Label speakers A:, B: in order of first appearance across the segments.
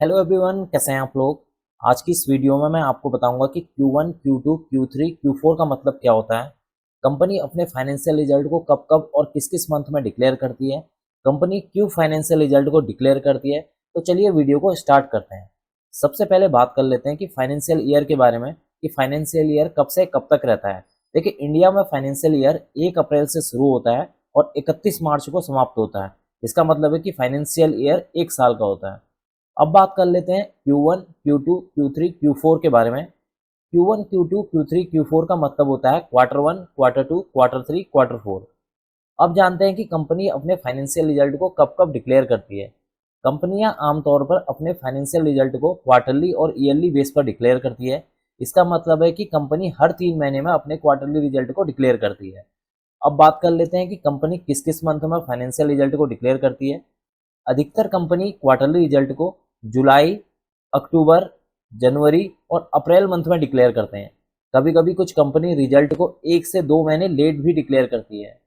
A: Hello everyone, कैसे हैं आप लोग। आज की इस वीडियो में मैं आपको बताऊंगा कि Q1, Q2, Q3, Q4 का मतलब क्या होता है। कंपनी अपने फाइनेंशियल रिजल्ट को कब कब और किस किस मंथ में डिक्लेयर करती है। कंपनी क्यों फाइनेंशियल रिजल्ट को डिक्लेयर करती है। तो चलिए वीडियो को स्टार्ट करते हैं। सबसे पहले बात कर लेते हैं कि फाइनेंशियल ईयर के बारे में, कि फाइनेंशियल ईयर कब से कब तक रहता है। देखिए, इंडिया में फाइनेंशियल ईयर 1 अप्रैल से शुरू होता है और 31 मार्च को समाप्त होता है। इसका मतलब है कि फाइनेंशियल ईयर 1 साल का होता है। अब बात कर लेते हैं Q1, Q2, Q3, Q4 के बारे में। Q1, Q2, Q3, Q4 का मतलब होता है Q1, Q2, Q3, Q4। अब जानते हैं कि कंपनी अपने फाइनेंशियल रिजल्ट को कब कब डिक्लेयर करती है। कंपनियां आमतौर पर अपने फाइनेंशियल रिजल्ट को क्वार्टरली और ईयरली बेस पर डिक्लेयर करती है। इसका मतलब है कि कंपनी हर 3 महीने में अपने क्वार्टरली रिजल्ट को डिक्लेयर करती है। अब बात कर लेते हैं कि कंपनी किस किस मंथ में फाइनेंशियल रिजल्ट को डिक्लेयर करती है। अधिकतर कंपनी क्वार्टरली रिजल्ट को जुलाई, अक्टूबर, जनवरी और अप्रैल मंथ में डिक्लेयर करते हैं। कभी कभी कुछ कंपनी रिजल्ट को 1 से 2 महीने लेट भी डिक्लेयर करती है।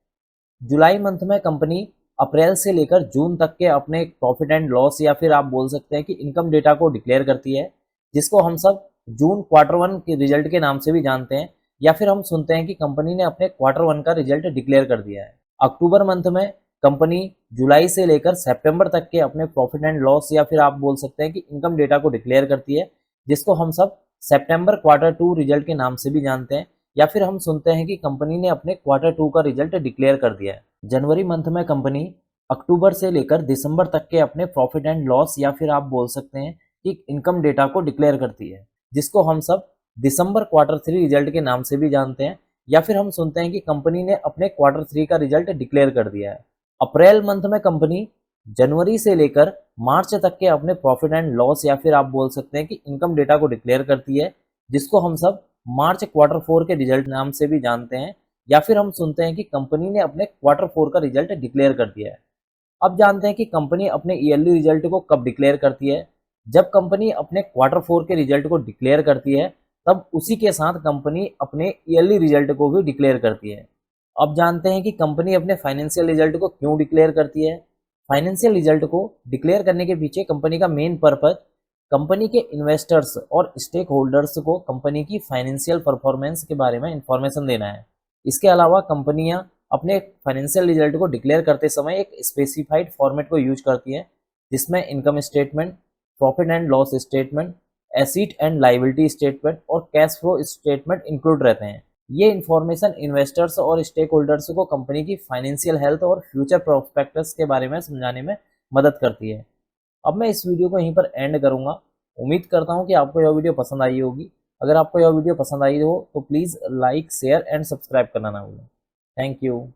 A: जुलाई मंथ में कंपनी अप्रैल से लेकर जून तक के अपने प्रॉफिट एंड लॉस या फिर आप बोल सकते हैं कि इनकम डेटा को डिक्लेयर करती है, जिसको हम सब जून Q1 के रिजल्ट के नाम से भी जानते हैं, या फिर हम सुनते हैं कि कंपनी ने अपने Q1 का रिजल्ट डिक्लेयर कर दिया है। अक्टूबर मंथ में कंपनी जुलाई से लेकर सितंबर तक के अपने प्रॉफिट एंड लॉस या फिर आप बोल सकते हैं कि इनकम डेटा को डिक्लेयर करती है, जिसको हम सब सितंबर Q2 रिजल्ट के नाम से भी जानते हैं, या फिर हम सुनते हैं कि कंपनी ने अपने Q2 का रिजल्ट डिक्लेयर कर दिया है। जनवरी मंथ में कंपनी अक्टूबर से लेकर दिसंबर तक के अपने प्रॉफिट एंड लॉस या फिर आप बोल सकते हैं कि इनकम डेटा को डिक्लेयर करती है, जिसको हम सब दिसंबर Q3 रिजल्ट के नाम से भी जानते हैं, या फिर हम सुनते हैं कि कंपनी ने अपने Q3 का रिजल्ट डिक्लेयर कर दिया है। अप्रैल मंथ में कंपनी जनवरी से लेकर मार्च तक के अपने प्रॉफिट एंड लॉस या फिर आप बोल सकते हैं कि इनकम डेटा को डिक्लेयर करती है, जिसको हम सब मार्च Q4 के रिजल्ट नाम से भी जानते हैं, या फिर हम सुनते हैं कि कंपनी ने अपने Q4 का रिजल्ट डिक्लेयर कर दिया है। अब जानते हैं कि कंपनी अपने ईयरली रिजल्ट को कब डिक्लेयर करती है। जब कंपनी अपने Q4 के रिजल्ट को डिक्लेयर करती है, तब उसी के साथ कंपनी अपने ईयरली रिजल्ट को भी डिक्लेयर करती है। अब जानते हैं कि कंपनी अपने फाइनेंशियल रिजल्ट को क्यों डिक्लेयर करती है। फाइनेंशियल रिजल्ट को डिक्लेयर करने के पीछे कंपनी का मेन पर्पज कंपनी के इन्वेस्टर्स और स्टेक होल्डर्स को कंपनी की फाइनेंशियल परफॉर्मेंस के बारे में इंफॉर्मेशन देना है। इसके अलावा कंपनियां अपने फाइनेंशियल रिजल्ट को डिक्लेयर करते समय एक स्पेसिफाइड फॉर्मेट को यूज करती है, जिसमें income statement, profit and loss statement, asset and liability statement और कैश फ्लो स्टेटमेंट इंक्लूड रहते हैं। ये इन्फॉर्मेशन इन्वेस्टर्स और स्टेक होल्डर्स को कंपनी की फाइनेंशियल हेल्थ और फ्यूचर प्रोस्पेक्टस के बारे में समझाने में मदद करती है। अब मैं इस वीडियो को यहीं पर एंड करूंगा। उम्मीद करता हूं कि आपको यह वीडियो पसंद आई होगी। अगर आपको यह वीडियो पसंद आई हो तो please like, share and subscribe करना ना भूलें। Thank you.